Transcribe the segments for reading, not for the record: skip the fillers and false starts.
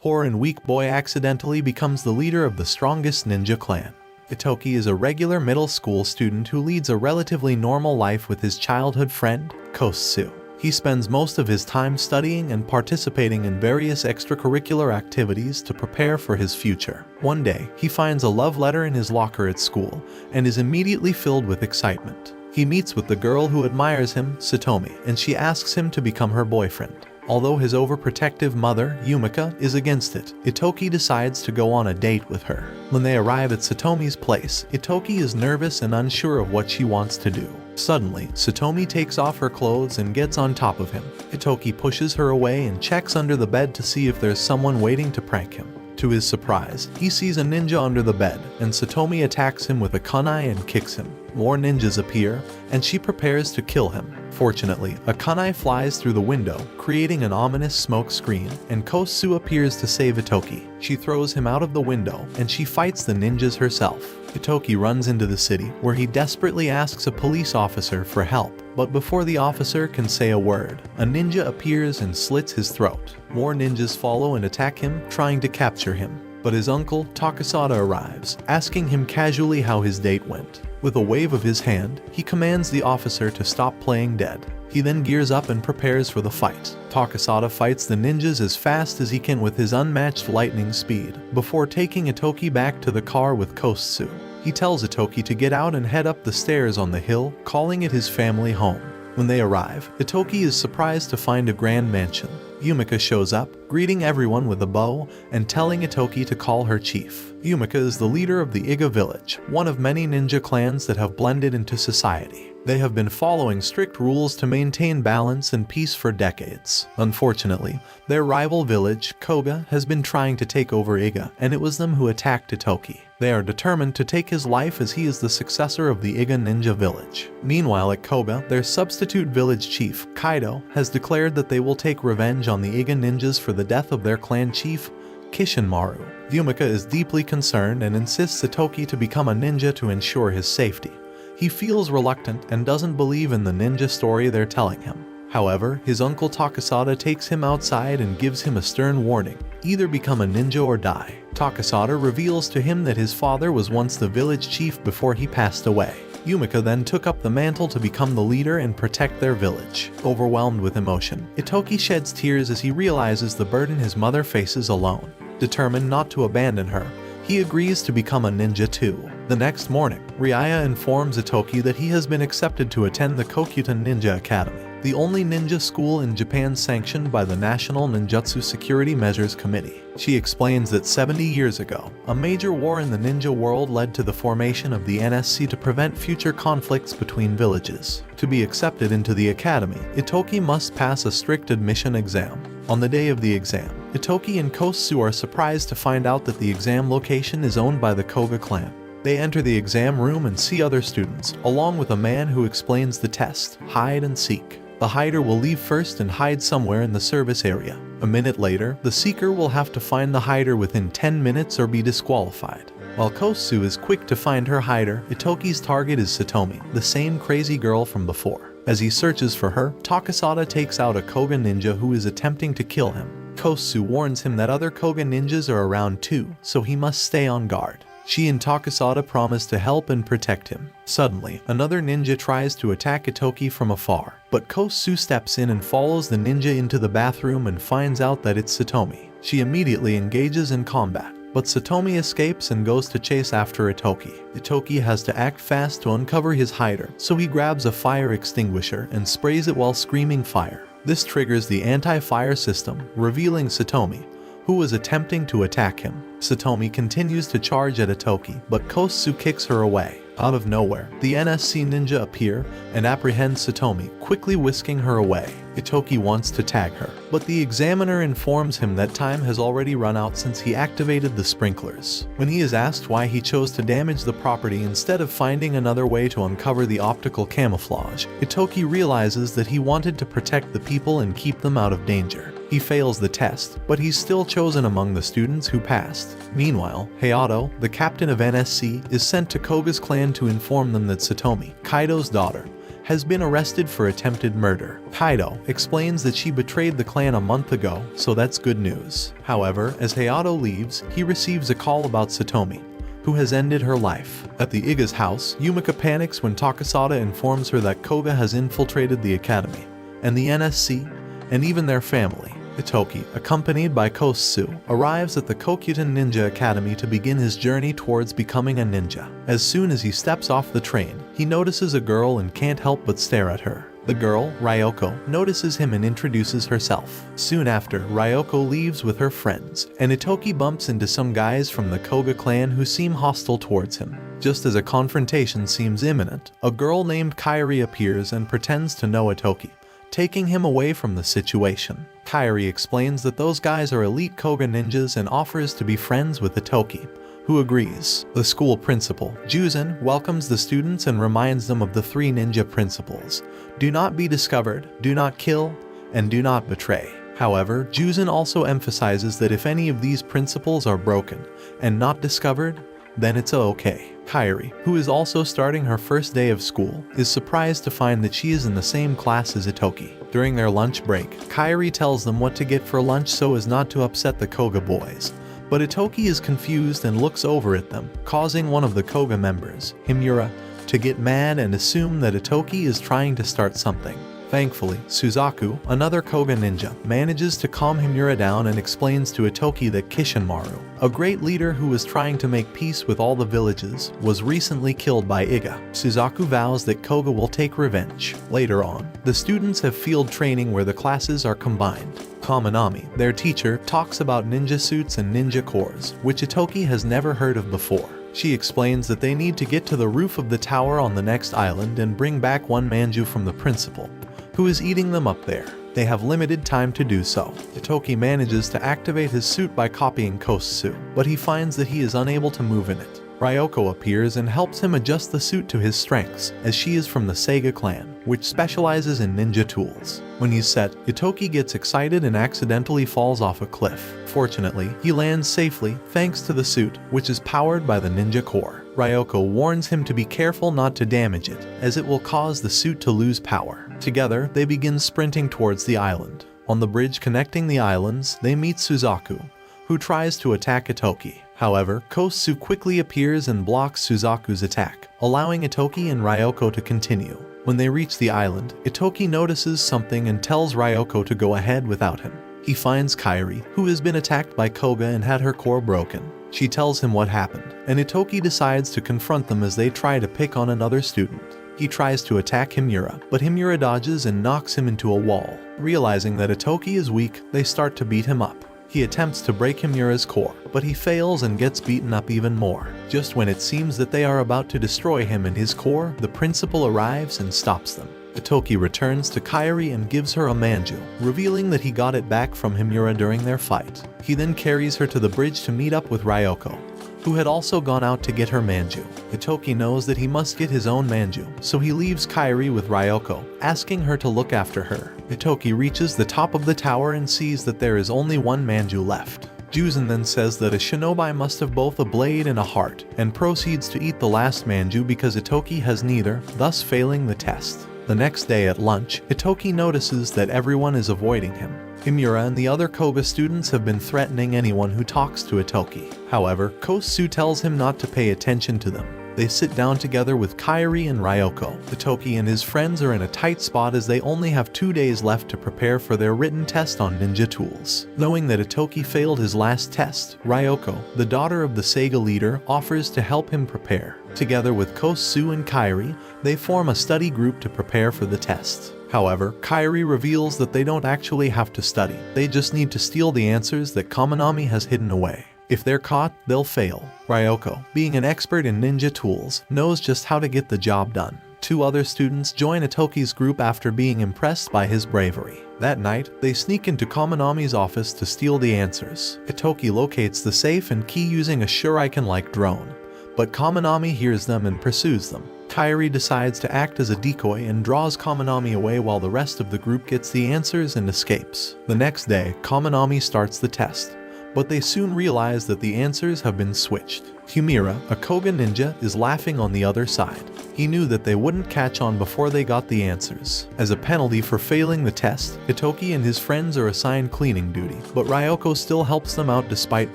Poor and weak boy accidentally becomes the leader of the strongest ninja clan. Itoki is a regular middle school student who leads a relatively normal life with his childhood friend, Kosu. He spends most of his time studying and participating in various extracurricular activities to prepare for his future. One day, he finds a love letter in his locker at school and is immediately filled with excitement. He meets with the girl who admires him, Satomi, and she asks him to become her boyfriend. Although his overprotective mother, Yumika, is against it, Itoki decides to go on a date with her. When they arrive at Satomi's place, Itoki is nervous and unsure of what she wants to do. Suddenly, Satomi takes off her clothes and gets on top of him. Itoki pushes her away and checks under the bed to see if there's someone waiting to prank him. To his surprise, he sees a ninja under the bed, and Satomi attacks him with a kunai and kicks him. More ninjas appear, and she prepares to kill him. Fortunately, a kunai flies through the window, creating an ominous smoke screen, and Kosu appears to save Itoki. She throws him out of the window, and she fights the ninjas herself. Itoki runs into the city, where he desperately asks a police officer for help. But before the officer can say a word, a ninja appears and slits his throat. More ninjas follow and attack him, trying to capture him. But his uncle, Takasada, arrives, asking him casually how his date went. With a wave of his hand, he commands the officer to stop playing dead. He then gears up and prepares for the fight. Takasada fights the ninjas as fast as he can with his unmatched lightning speed, before taking Itoki back to the car with Kosu. He tells Itoki to get out and head up the stairs on the hill, calling it his family home. When they arrive, Itoki is surprised to find a grand mansion. Yumika shows up, greeting everyone with a bow and telling Itoki to call her chief. Yumika is the leader of the Iga village, one of many ninja clans that have blended into society. They have been following strict rules to maintain balance and peace for decades. Unfortunately, their rival village, Koga, has been trying to take over Iga, and it was them who attacked Itoki. They are determined to take his life as he is the successor of the Iga ninja village. Meanwhile at Koga, their substitute village chief, Kaido, has declared that they will take revenge on the Iga ninjas for the death of their clan chief, Kishinmaru. Yumika is deeply concerned and insists Itoki to become a ninja to ensure his safety. He feels reluctant and doesn't believe in the ninja story they're telling him. However, his uncle Takasada takes him outside and gives him a stern warning: either become a ninja or die. Takasada reveals to him that his father was once the village chief before he passed away. Yumika then took up the mantle to become the leader and protect their village. Overwhelmed with emotion, Itoki sheds tears as he realizes the burden his mother faces alone. Determined not to abandon her, he agrees to become a ninja too. The next morning, Ryaya informs Itoki that he has been accepted to attend the Kokutan Ninja Academy, the only ninja school in Japan sanctioned by the National Ninjutsu Security Measures Committee. She explains that 70 years ago, a major war in the ninja world led to the formation of the NSC to prevent future conflicts between villages. To be accepted into the academy, Itoki must pass a strict admission exam. On the day of the exam, Itoki and Kosu are surprised to find out that the exam location is owned by the Koga clan. They enter the exam room and see other students, along with a man who explains the test: hide and seek. The hider will leave first and hide somewhere in the service area. A minute later, the seeker will have to find the hider within 10 minutes or be disqualified. While Kosu is quick to find her hider, Itoki's target is Satomi, the same crazy girl from before. As he searches for her, Takasada takes out a Koga ninja who is attempting to kill him. Kosu warns him that other Koga ninjas are around too, so he must stay on guard. She and Takasada promise to help and protect him. Suddenly, another ninja tries to attack Itoki from afar, but Kosu steps in and follows the ninja into the bathroom and finds out that it's Satomi. She immediately engages in combat, but Satomi escapes and goes to chase after Itoki. Itoki has to act fast to uncover his hider, so he grabs a fire extinguisher and sprays it while screaming fire. This triggers the anti-fire system, revealing Satomi, who was attempting to attack him. Satomi continues to charge at Itoki, but Kosu kicks her away. Out of nowhere, the NSC ninja appear and apprehend Satomi, quickly whisking her away. Itoki wants to tag her, but the examiner informs him that time has already run out since he activated the sprinklers. When he is asked why he chose to damage the property instead of finding another way to uncover the optical camouflage, Itoki realizes that he wanted to protect the people and keep them out of danger. He fails the test, but he's still chosen among the students who passed. Meanwhile, Hayato, the captain of NSC, is sent to Koga's clan to inform them that Satomi, Kaido's daughter, has been arrested for attempted murder. Kaido explains that she betrayed the clan a month ago, so that's good news. However, as Hayato leaves, he receives a call about Satomi, who has ended her life. At the Iga's house, Yumika panics when Takasada informs her that Koga has infiltrated the academy, and the NSC, and even their family. Itoki, accompanied by Kosuke, arrives at the Kokyuten Ninja Academy to begin his journey towards becoming a ninja. As soon as he steps off the train, he notices a girl and can't help but stare at her. The girl, Ryoko, notices him and introduces herself. Soon after, Ryoko leaves with her friends, and Itoki bumps into some guys from the Koga clan who seem hostile towards him. Just as a confrontation seems imminent, a girl named Kairi appears and pretends to know Itoki, taking him away from the situation. Kairi explains that those guys are elite Koga ninjas and offers to be friends with Itoki, who agrees. The school principal, Juzen, welcomes the students and reminds them of the 3 ninja principles: do not be discovered, do not kill, and do not betray. However, Juzen also emphasizes that if any of these principles are broken and not discovered, then it's okay. Kairi, who is also starting her first day of school, is surprised to find that she is in the same class as Itoki. During their lunch break, Kairi tells them what to get for lunch so as not to upset the Koga boys. But Itoki is confused and looks over at them, causing one of the Koga members, Himura, to get mad and assume that Itoki is trying to start something. Thankfully, Suzaku, another Koga ninja, manages to calm Himura down and explains to Itoki that Kishinmaru, a great leader who was trying to make peace with all the villages, was recently killed by Iga. Suzaku vows that Koga will take revenge. Later on, the students have field training where the classes are combined. Kaminami, their teacher, talks about ninja suits and ninja cores, which Itoki has never heard of before. She explains that they need to get to the roof of the tower on the next island and bring back one manju from the principal, who is eating them up there. They have limited time to do so. Itoki manages to activate his suit by copying Kosuke, but he finds that he is unable to move in it. Ryoko appears and helps him adjust the suit to his strengths, as she is from the Seiga clan, which specializes in ninja tools. When he's set, Itoki gets excited and accidentally falls off a cliff. Fortunately, he lands safely thanks to the suit, which is powered by the ninja core. Ryoko warns him to be careful not to damage it, as it will cause the suit to lose power. Together, they begin sprinting towards the island. On the bridge connecting the islands, they meet Suzaku, who tries to attack Itoki. However, Kosuke quickly appears and blocks Suzaku's attack, allowing Itoki and Ryoko to continue. When they reach the island, Itoki notices something and tells Ryoko to go ahead without him. He finds Kairi, who has been attacked by Koga and had her core broken. She tells him what happened, and Itoki decides to confront them as they try to pick on another student. He tries to attack Himura, but Himura dodges and knocks him into a wall. Realizing that Itoki is weak, they start to beat him up. He attempts to break Himura's core, but he fails and gets beaten up even more. Just when it seems that they are about to destroy him and his core, the principal arrives and stops them. Itoki returns to Kairi and gives her a manju, revealing that he got it back from Himura during their fight. He then carries her to the bridge to meet up with Ryoko, who had also gone out to get her manju. Itoki knows that he must get his own manju, so he leaves Kairi with Ryoko, asking her to look after her. Itoki reaches the top of the tower and sees that there is only one manju left. Juzen then says that a shinobi must have both a blade and a heart, and proceeds to eat the last manju because Itoki has neither, thus failing the test. The next day at lunch, Itoki notices that everyone is avoiding him. Himura and the other Koga students have been threatening anyone who talks to Itoki. However, Kosuke tells him not to pay attention to them. They sit down together with Kairi and Ryoko. Itoki and his friends are in a tight spot as they only have 2 days left to prepare for their written test on ninja tools. Knowing that Itoki failed his last test, Ryoko, the daughter of the Seiga leader, offers to help him prepare. Together with Kosuke and Kairi, they form a study group to prepare for the test. However, Kairi reveals that they don't actually have to study, they just need to steal the answers that Kaminami has hidden away. If they're caught, they'll fail. Ryoko, being an expert in ninja tools, knows just how to get the job done. 2 other students join Itoki's group after being impressed by his bravery. That night, they sneak into Kaminami's office to steal the answers. Itoki locates the safe and key using a shuriken-like drone, but Kaminami hears them and pursues them. Kairi decides to act as a decoy and draws Kaminami away while the rest of the group gets the answers and escapes. The next day, Kaminami starts the test, but they soon realize that the answers have been switched. Himura, a Koga ninja, is laughing on the other side. He knew that they wouldn't catch on before they got the answers. As a penalty for failing the test, Itoki and his friends are assigned cleaning duty, but Ryoko still helps them out despite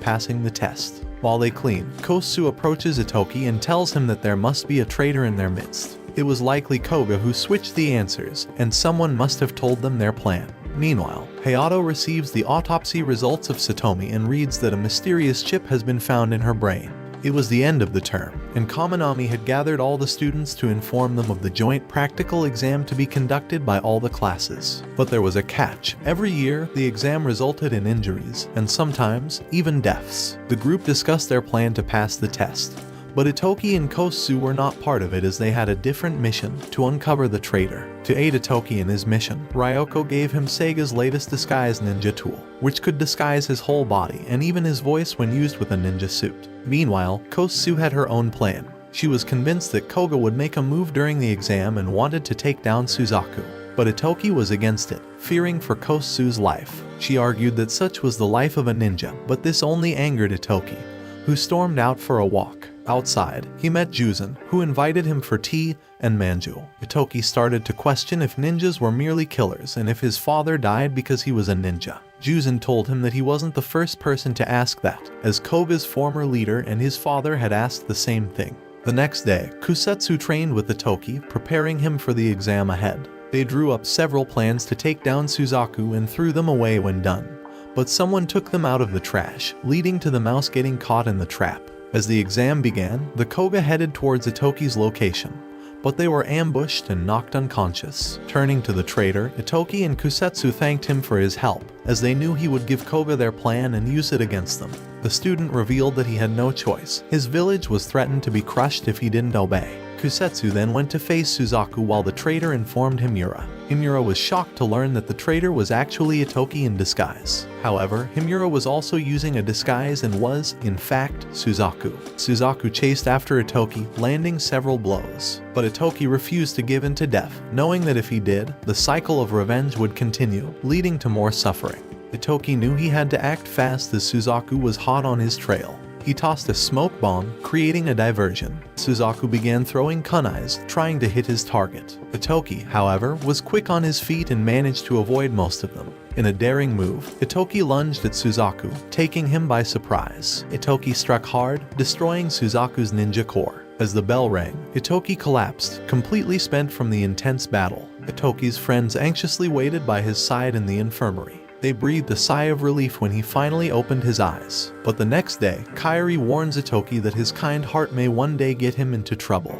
passing the test. While they clean, Kosu approaches Itoki and tells him that there must be a traitor in their midst. It was likely Koga who switched the answers, and someone must have told them their plan. Meanwhile, Hayato receives the autopsy results of Satomi and reads that a mysterious chip has been found in her brain. It was the end of the term, and Kaminami had gathered all the students to inform them of the joint practical exam to be conducted by all the classes. But there was a catch. Every year, the exam resulted in injuries, and sometimes, even deaths. The group discussed their plan to pass the test. But Itoki and Kosu were not part of it as they had a different mission to uncover the traitor. To aid Itoki in his mission, Ryoko gave him Sega's latest disguise ninja tool, which could disguise his whole body and even his voice when used with a ninja suit. Meanwhile, Kosu had her own plan. She was convinced that Koga would make a move during the exam and wanted to take down Suzaku. But Itoki was against it, fearing for Kosu's life. She argued that such was the life of a ninja, but this only angered Itoki, who stormed out for a walk. Outside, he met Juzan, who invited him for tea and manju. Itoki started to question if ninjas were merely killers and if his father died because he was a ninja. Juzan told him that he wasn't the first person to ask that, as Koga's former leader and his father had asked the same thing. The next day, Kusetsu trained with Itoki, preparing him for the exam ahead. They drew up several plans to take down Suzaku and threw them away when done. But someone took them out of the trash, leading to the mouse getting caught in the trap. As the exam began, the Koga headed towards Itoki's location, but they were ambushed and knocked unconscious. Turning to the traitor, Itoki and Kusetsu thanked him for his help, as they knew he would give Koga their plan and use it against them. The student revealed that he had no choice. His village was threatened to be crushed if he didn't obey. Kusetsu then went to face Suzaku while the traitor informed Himura. Himura was shocked to learn that the traitor was actually Itoki in disguise. However, Himura was also using a disguise and was, in fact, Suzaku. Suzaku chased after Itoki, landing several blows. But Itoki refused to give in to death, knowing that if he did, the cycle of revenge would continue, leading to more suffering. Itoki knew he had to act fast as Suzaku was hot on his trail. He tossed a smoke bomb, creating a diversion. Suzaku began throwing kunais, trying to hit his target. Itoki, however, was quick on his feet and managed to avoid most of them. In a daring move, Itoki lunged at Suzaku, taking him by surprise. Itoki struck hard, destroying Suzaku's ninja core. As the bell rang, Itoki collapsed, completely spent from the intense battle. Itoki's friends anxiously waited by his side in the infirmary. They breathed a sigh of relief when he finally opened his eyes. But the next day, Kairi warns Itoki that his kind heart may one day get him into trouble.